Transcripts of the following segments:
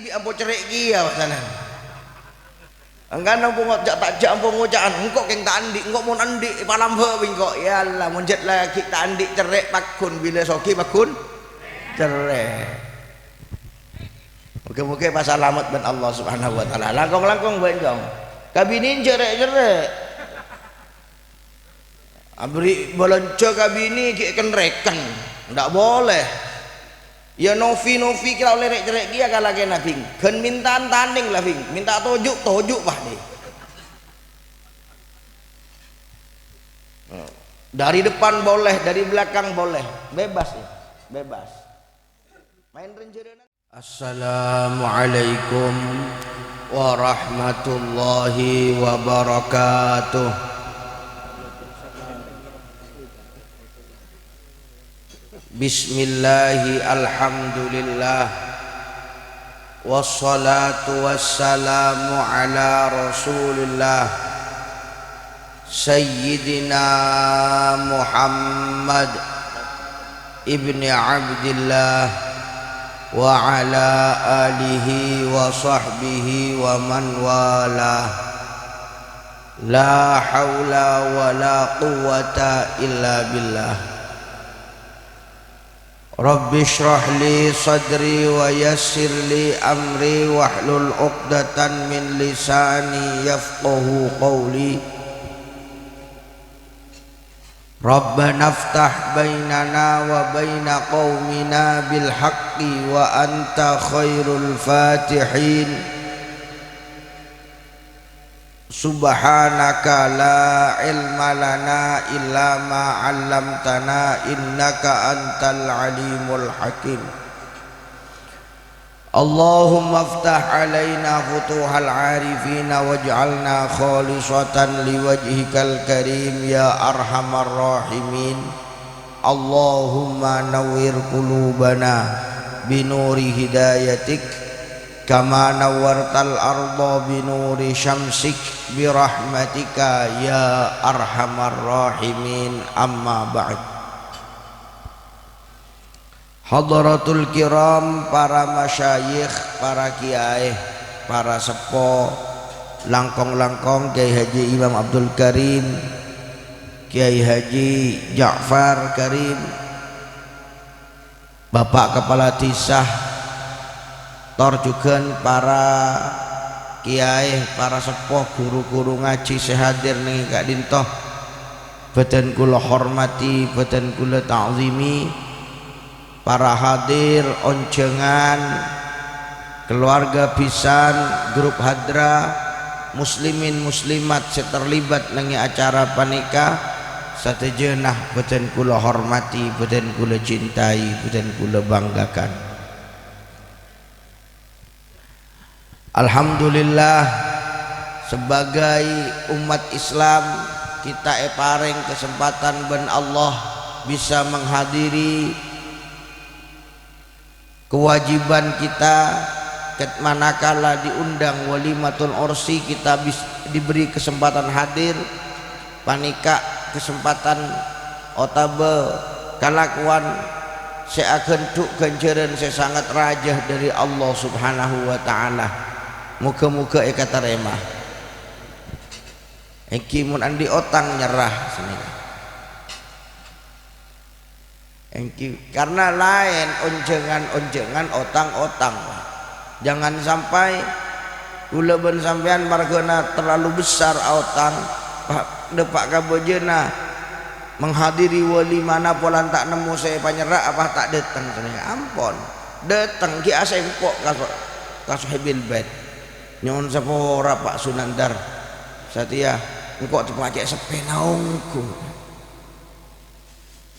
bi ampo cerek gia pasanan angkan ampo ngojak tak jak ampo ngojaan engko keng tak andik engko mun andik palam he engko ya Allah mun jet lagi tak andik cerek pakun bila soki pakun cerek. Muka-muka pas alamat ben Allah Subhanahu wa taala. Langkong-langkong benjong. Kabinin cerek-cerek. Abri bolonco kabini ki ken reken. Ndak boleh. Ya novi kira oleh cerek dia kala kena ping. Ken mintaan tanding lah ping. Minta tojuk bah ni. Dari depan boleh, dari belakang boleh. Bebas ya. Bebas. Main renjerenan. Assalamualaikum warahmatullahi wabarakatuh. Bismillahi alhamdulillah wassalatu wassalamu ala rasulillah Sayyidina Muhammad ibni Abdillah wa ala alihi wa sahbihi wa man walah. La haula wa la quwwata illa billah. Rabbi shrah li sadri wa yassir li amri wahlul 'uqdatan min lisani yafqahu qawli. Rabbana aftah bainana wa baina qaumina bil haqqi wa anta khairul fatihin. Subhanaka la ilma lana illa ma 'allamtana innaka antal alimul hakim. Allahumma aftah alaina futuhal arifina waj'alna khalisatan liwajhikal karim ya arhamar rahimin. Allahumma nawwir qulubana binuri hidayatik kama nawwartal arda binuri syamsik birahmatika ya arhamar rahimin. Amma ba'd. Hadratul kiram, para masyayikh, para kiai, para sepo, langkong-langkong Kiai Haji Imam Abdul Karim, Kiai Haji Ja'far Karim, Bapak Kepala Tisah, torjukan para kiai, para sepo, guru-guru ngaji sehadir nih Kak Dintoh, badan kula hormati, badan kula ta'zimi. Para hadir, oncengan, keluarga pisan, grup hadra, muslimin muslimat seterlibat nangi acara panika, satejeunah boten kula hormati, boten kula cintai, boten kula banggakan. Alhamdulillah, sebagai umat Islam kita paring kesempatan ben Allah bisa menghadiri kewajiban kita manakala diundang walimatul ursi, kita diberi kesempatan hadir panika, kesempatan otabe kalakuan seakan tuk ganjaran sangat rajah dari Allah Subhanahu wa taala. Muga-muga eka taremah eki mun andi otang nyerah sini. Karena lain onjengan otang-otang. Jangan sampai kula ben sampean margana terlalu besar otang depak kabojena menghadiri walimah polan tak nemu saya panyerak apa tak datang sana. Ampun datang ki asa empok ka sahibil bait nyon sapora Pak Sunandar Satya engko tepake sepenaungku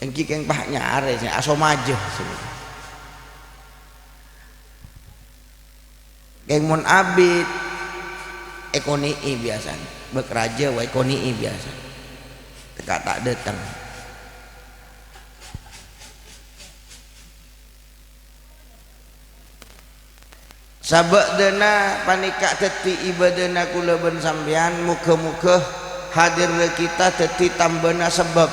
engki keng pah nyare aso majeh keng mun abid ekonii biasa bekraja wa ekonii biasa teka tak datang. Sabak dena panika teti ibadana kula ben sampean muga-muga hadir kita teti tambana sebab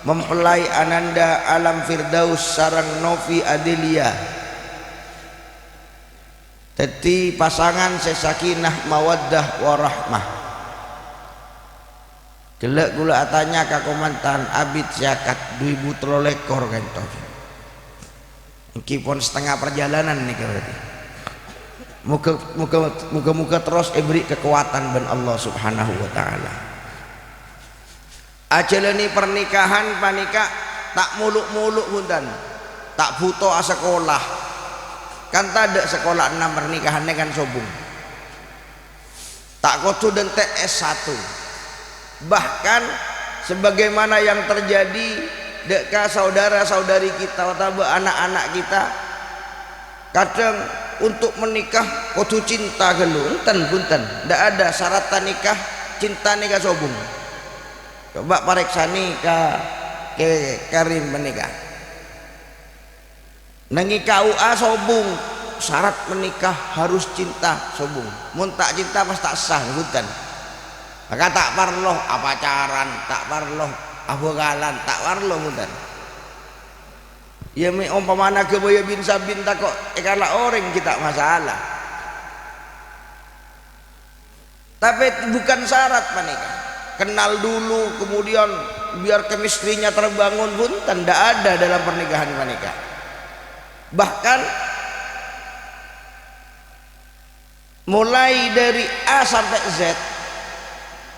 mempelai ananda alam firdaus sarang novi adelia Teti pasangan sesakinah mawaddah warahmah. Gelek gula atanya kakomantan abid zakat 2003 kan toh. Iki pun setengah perjalanan nih berarti. Muka terus beri kekuatan ben Allah Subhanahu wa taala. Ajalani pernikahan panika tak muluk-muluk punten. Tak butuh sekolah. Kan tak ada sekolah 6 pernikahannya kan sobung. Tak kudu dentek S1. Bahkan sebagaimana yang terjadi deka saudara-saudari kita atau anak-anak kita kadang untuk menikah kudu cinta gelu enten punten ndak ada syarat nikah cinta nikah sobung. Coba pareksani ke Karim menikah nangi KUA sobung syarat menikah harus cinta sobung mun tak cinta pas tak sah punten. Maka tak parloh pacaran tak parloh abogalan tak parloh punten. Ya me umpamana kebaya bin sabin tak kok kala orang kita masalah. Tapi bukan syarat menikah. Kenal dulu kemudian biar kemistrinya terbangun pun tidak ada dalam pernikahan menikah. Bahkan mulai dari A sampai Z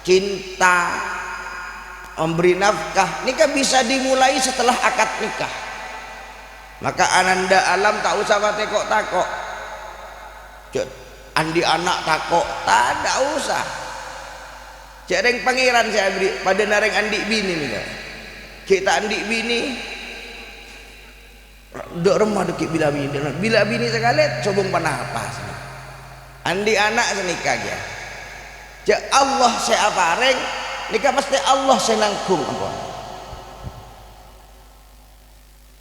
cinta memberi nafkah nikah bisa dimulai setelah akad nikah. Maka ananda alam tak usah takok andi anak takok tak ada usah jareng pangeran saya beri pada nareng andi bini nih kan kita andi bini dok remah dek bila bini sekali cobong panapas andi anak senikah ya ja Allah saya apareng nikah pasti Allah saya nanggung ampun.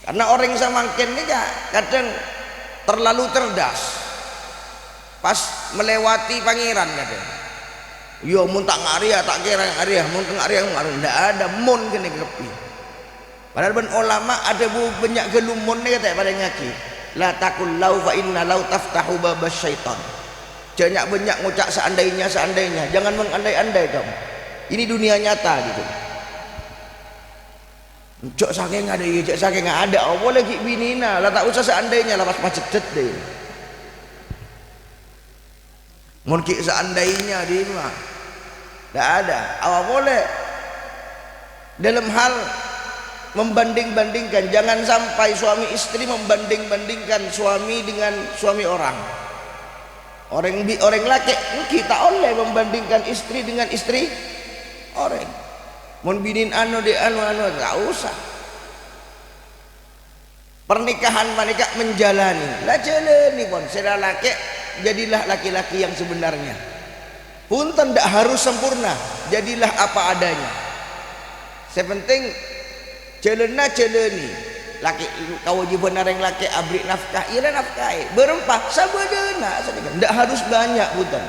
Karena orang samangkin ini kadang terlalu cerdas pas melewati pangeran kadang yo mun tak ngaria tak kira ngaria mun tak ngaria ndak ada mun kene kepi padahal ben ulama ada banyak gelumun ni kata pada ngaki la taqul lau fa inna lau taftahu babas syaitan banyak ngucap seandainya jangan mengandai-andai kamu ini dunia nyata gitu. Cok saking ada oh lagi binina lah tak usah seandainya lah pas macet deh mungkin seandainya di mah tidak ada awak boleh dalam hal membanding-bandingkan jangan sampai suami istri membanding-bandingkan suami dengan suami orang laki kita oleh membandingkan istri dengan istri orang mun binin anu gak usah pernikahan menikah menjalani lah jalani pun sedang laki jadilah laki-laki yang sebenarnya punten tidak harus sempurna jadilah apa adanya sepenting jalani laki kewajiban orang laki abrik nafkah iya nafkahi berempah sabadana tidak harus banyak punten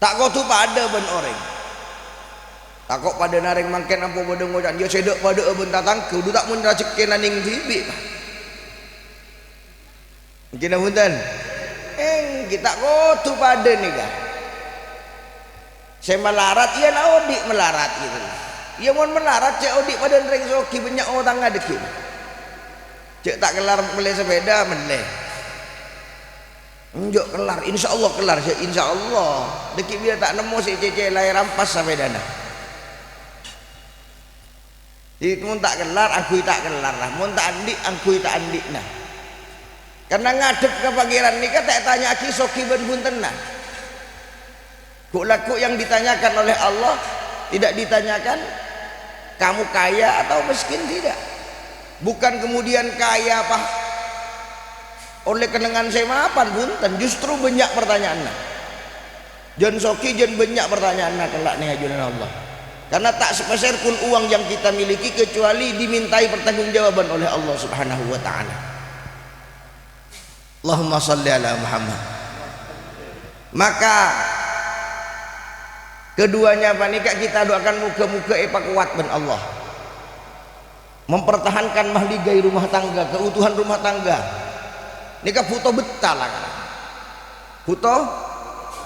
tak kau tu pada ben orang takok pada nareng mangken apa pada ngocan dia sedek pada bentar tangke du tak mun racekin aning bibi mungkin punten kita kotu pada ni kah saya melarat iya lah odik melarat gitu iya mun melarat cek odik pada nereng soki banyak orang ngadeki cek tak kelar meleh sepeda meleh njok kelar insyaallah kelar insyaallah deki biar tak nemu si cece lahir rampas sampai dana mun tak kelar aku tak kelar lah mun tak andik aku tak andik nah karena ngadep ke pangeran nikah tak tanya aki soki ben punten nah kok laku yang ditanyakan oleh Allah tidak ditanyakan kamu kaya atau miskin tidak bukan kemudian kaya apa oleh kenangan saya mapan punten justru banyak pertanyaan nah jan soki jan banyak pertanyaan nah kelak nih ajunan Allah karena tak sepeser pun uang yang kita miliki kecuali dimintai pertanggungjawaban oleh Allah Subhanahu wa taala. Allahumma shalli ala Muhammad. Maka keduanya panika kita doakan muka-muka kuat ben Allah. Mempertahankan mahligai rumah tangga, keutuhan rumah tangga. nikah puto betah lah kan. Puto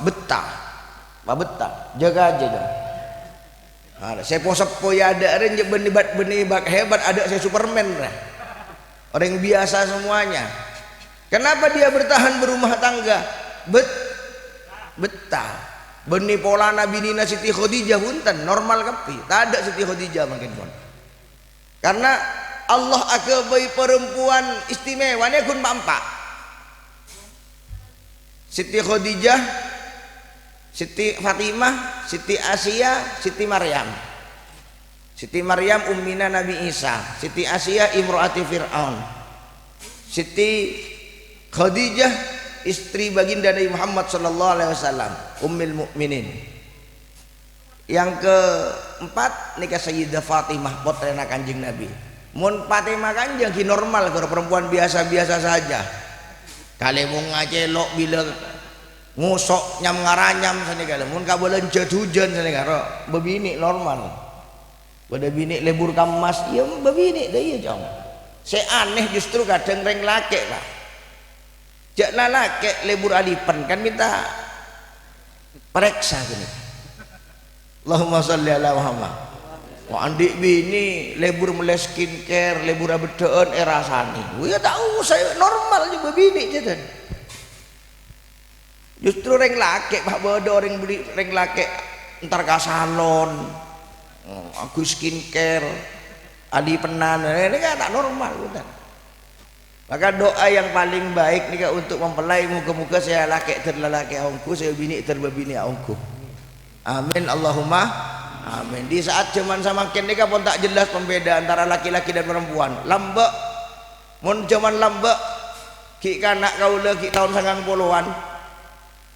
betah. Pak betah. Jaga aja dong. Nah, saya sepo ya ada ren benibat hebat ada saya Superman lah. Orang biasa semuanya. Kenapa dia bertahan berumah tangga? Betah. Beni polana binina Siti Khadijah punten normal kapi. Tak ada Siti Khadijah makin pun. Karena Allah akabai perempuan istimewa ni kun mampak. Siti Khadijah, Siti Fatimah, Siti Asia, Siti Maryam. Siti Maryam ummina Nabi Isa, Siti Asia imro'ati Fir'aun. Siti Khadijah istri baginda Nabi Muhammad sallallahu alaihi wasallam, ummul mukminin. Yang keempat nikah Sayyidah Fatimah putrana Kanjeng Nabi. Mun Fatimah Kanjeng ki normal kalau perempuan biasa-biasa saja. Kale mung ngacelok bila ngusok nyam ngaranyam sane kale. Mun ka bolen hujan sane karo bebini normal. Pada bini lebur kamas, ya bebini dah iya jong. Saya aneh justru kadang reng laki Pak. Jak lalaki lebur alipan kan minta periksa gini. Allahumma sholli ala Muhammad. Wah andik bini lebur mulai skincare, lebur abedaan rasani. Ya tahu saya normal juga bini jadi. Justru reng laki Pak bodo orang beli reng laki entar ke salon, aku skincare, alipenan, ini kan tak normal bukan. Maka doa yang paling baik nih untuk mempelai muka-muka saya laki terlelaki ongku, saya bini terbebini ongku. Amin Allahumma amin. Di saat zaman semakin nikah pun tak jelas pembeda antara laki-laki dan perempuan. Lambek, mun zaman lambek, ki kanak kaula ki tahun 90-an.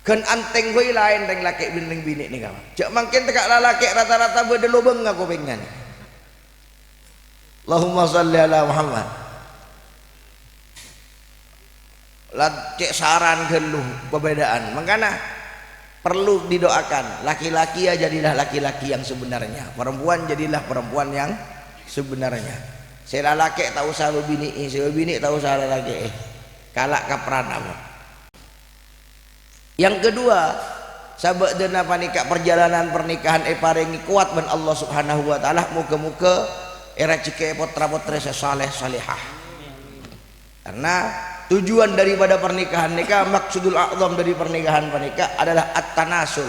Kan anteng gue lain dengan laki bini nih kawan. Jak makin tekak laki rata-rata bedelo beng aku pengen. Allahumma sholli ala Muhammad. Cek saran geluh perbedaan makanya perlu didoakan laki-laki ya jadilah laki-laki yang sebenarnya, perempuan jadilah perempuan yang sebenarnya. Saya laki tahu saya bini, saya bini tahu saya laki kalak kapran apa. Yang kedua sahabat dan apa nikah perjalanan pernikahan paringi kuat ben Allah subhanahu wa ta'ala muka-muka era cike potra-potra saleh salihah. Karena tujuan daripada pernikahan nikah, maksudul a'zam dari pernikahan adalah at-tanasul,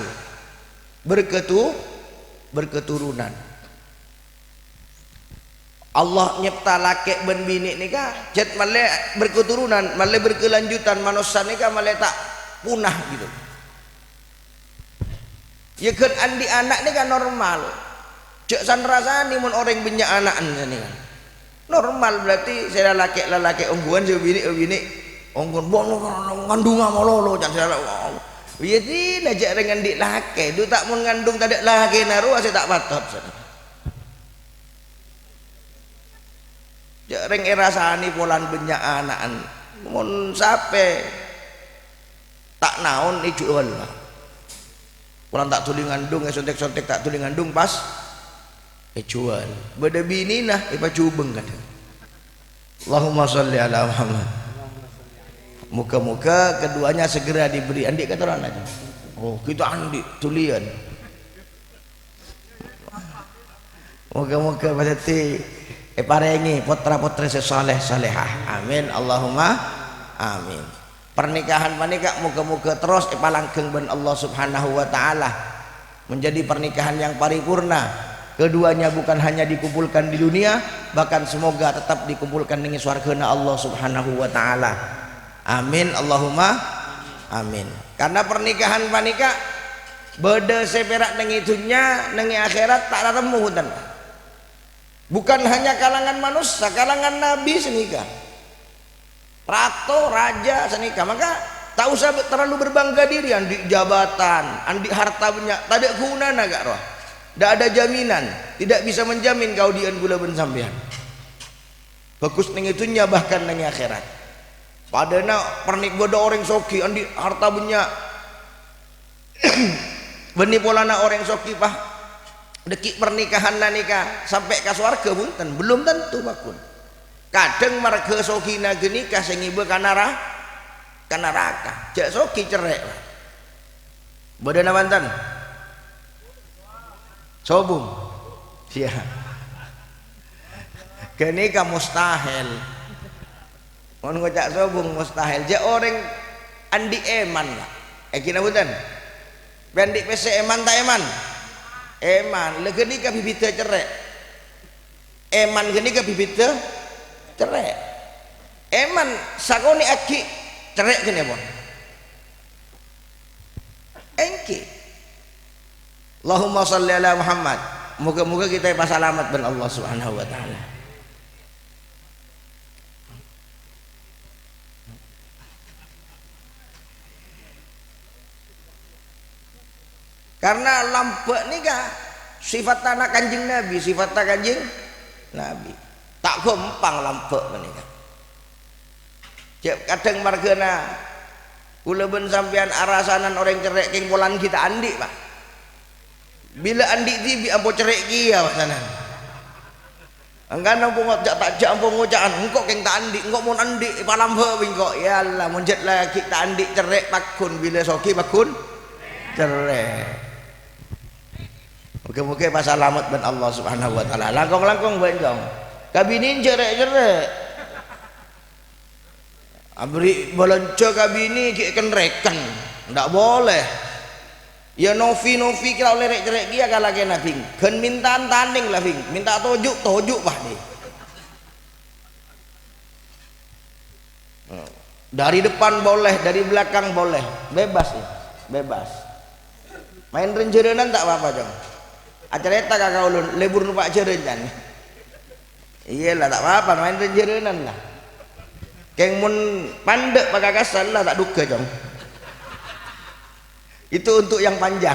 berketurunan. Allah nyipta laki ben bini nikah, jet male berketurunan, male berkelanjutan, manusia nikah male tak punah gitu. Ya kan andi anak nikah normal. Cek san rasani mun orang banyak anak ni kan. Normal berarti saya laki ongguan saya bini ongguan bono ngandung sama lolo jangan saya ya tidak jak dengan dik laki itu tak mau ngandung tak ada laki naruh saya tak patot jak reng erasani polan banyak anakan mun sape tak naon ijual lah polan tak tuli ngandung sontek tak tuli ngandung pas jual beda bini nah ipa cubeng kan. Allahumma sholli ala Muhammad. Muka-muka keduanya segera diberi andik kata orang aja. Oh kita andik tulian. Muka-muka berarti parengi putra-putri sesaleh salehah. Amin Allahumma amin. Pernikahan panika muka-muka terus palanggeng ben Allah subhanahu wa ta'ala menjadi pernikahan yang paripurna. Keduanya bukan hanya dikumpulkan di dunia, bahkan semoga tetap dikumpulkan dengan surga Allah subhanahu wa ta'ala. Amin Allahumma amin. Karena pernikahan panika beda seperak neng itunya neng akhirat tak ketemu hutan. Bukan hanya kalangan manusia, kalangan nabi senikah, ratu raja senikah. Maka tak usah terlalu berbangga diri andi jabatan, andi harta banyak, tak ada guna agak roh. Tidak ada jaminan, tidak bisa menjamin kau dian gula ben sampean. Bagus neng itunya bahkan neng akhirat. Padahal pernik bodo orang soki andi harta banyak. Beni polana orang soki pah dekik pernikahan nikah sampai ke swarga punten belum tentu bakun. Kadang marga soki na genikah sengibe kanara ke neraka. Jak soki cerek bodana Banten sobung sia kene ka mustahil mun ngocak sobung mustahil jak orang andi eman lah kina butan bandik pese eman tak eman le geni ka bibita cerek eman geni ka bibita cerek eman sakoni aki cerek kene pon engki Allahumma shalli ala Muhammad. Moga-moga kita pas alamat ben Allah Subhanahu wa taala. Karena lampek nika sifat tanah kanjeng Nabi, sifat kanjeng Nabi. Tak gampang lampek menika. Cek kadang margana kula ben sampean arasanan orang cerek king polan kita andi Pak. Bila andi tibi ampo cerek kia pasanan. Angkan ampo ngojak tak jak ampo ngojakan engkau keng tak andi engkau mun andi palam he engkau ya Allah mun jet lagi tak andi cerek pakun bila soki pakun cerek. Muga-muga pas alamat ben Allah Subhanahu wa taala. Langkong-langkong benjong. Kabinin cerek-cerek. Abri belanja kabini ki kenreken. Ndak boleh. Ya novi kira oleh cerek dia kalah kena ping kan mintaan tanding lah ping minta tojuk pak nih dari depan boleh dari belakang boleh bebas ya bebas main renjerenan tak apa-apa jong acara eta kakak ulun lebur numpak jeren kan iyalah tak apa-apa main renjerenan lah keng mun pandek pakai kasar lah tak duka jong itu untuk yang panjang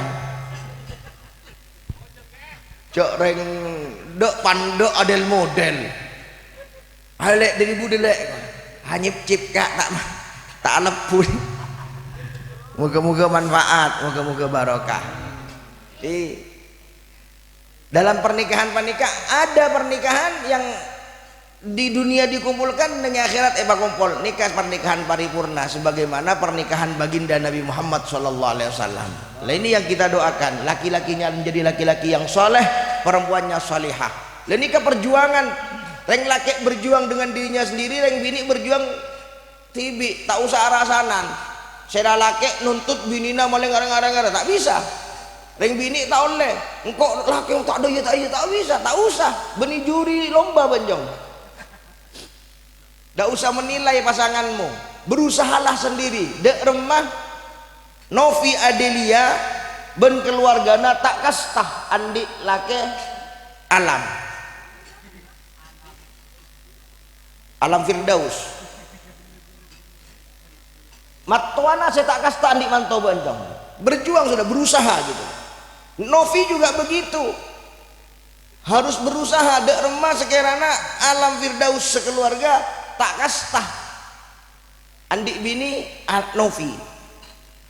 cok reng dok pandok adel model halek dari budelek hanyip cip kak tak lepun moga-moga manfaat moga-moga barokah dalam pernikahan ada pernikahan yang di dunia dikumpulkan dengan akhirat kumpul nikah pernikahan paripurna sebagaimana pernikahan baginda Nabi Muhammad SAW. Nah ini yang kita doakan laki-lakinya menjadi laki-laki yang soleh perempuannya solihah. Nah nikah perjuangan reng laki berjuang dengan dirinya sendiri reng bini berjuang tibi tak usah arasanan saya laki nuntut binina malah ngarang-ngarang tak bisa reng bini tak oleh engkau laki tak ada ya tak bisa tak usah beni juri lomba banjong. Tak usah menilai pasanganmu, berusahalah sendiri. Dek remah Novi Adelia ben keluargana tak kastah andi lake alam Firdaus. Matuana saya tak kastah andi mantau bantong. Berjuang sudah berusaha gitu. Novi juga begitu. Harus berusaha dek remah sekiranya alam Firdaus sekeluarga tak kastah andik bini Novi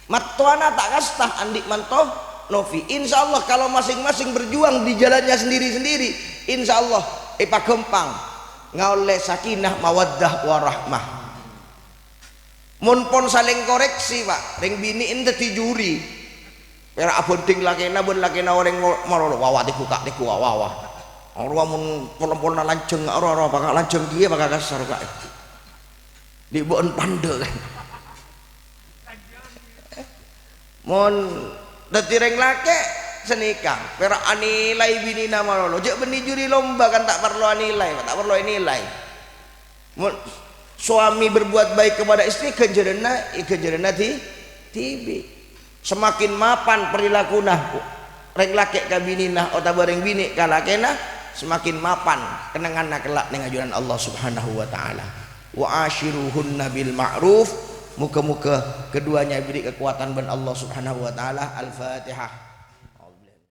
matuana tak kastah andik mantoh Novi. Insya Allah kalau masing-masing berjuang di jalannya sendiri-sendiri insya Allah gempang ngoleh sakinah mawaddah warahmah mun pon saling koreksi pak ring bini ini juri pera abonding lakena bun lakena orang marolo wawa dibuka diku wawa orang mun pola-pola lanceng orang bakal lanceng dia bakal kasar kak di bon pande kan mun detireng lake senikah pera anilai bini nama lo jak benih juri lomba kan tak perlu anilai tak perlu nilai mun suami berbuat baik kepada istri kejerena tibi semakin mapan perilakunah reng lake ka bininah atau bareng bini kalakena semakin mapan kenangan kelak dengan ajuran Allah Subhanahu wa taala. Wa ashiruhunna bil ma'ruf. Muka-muka keduanya beri kekuatan ben Allah Subhanahu wa taala. Al-Fatihah.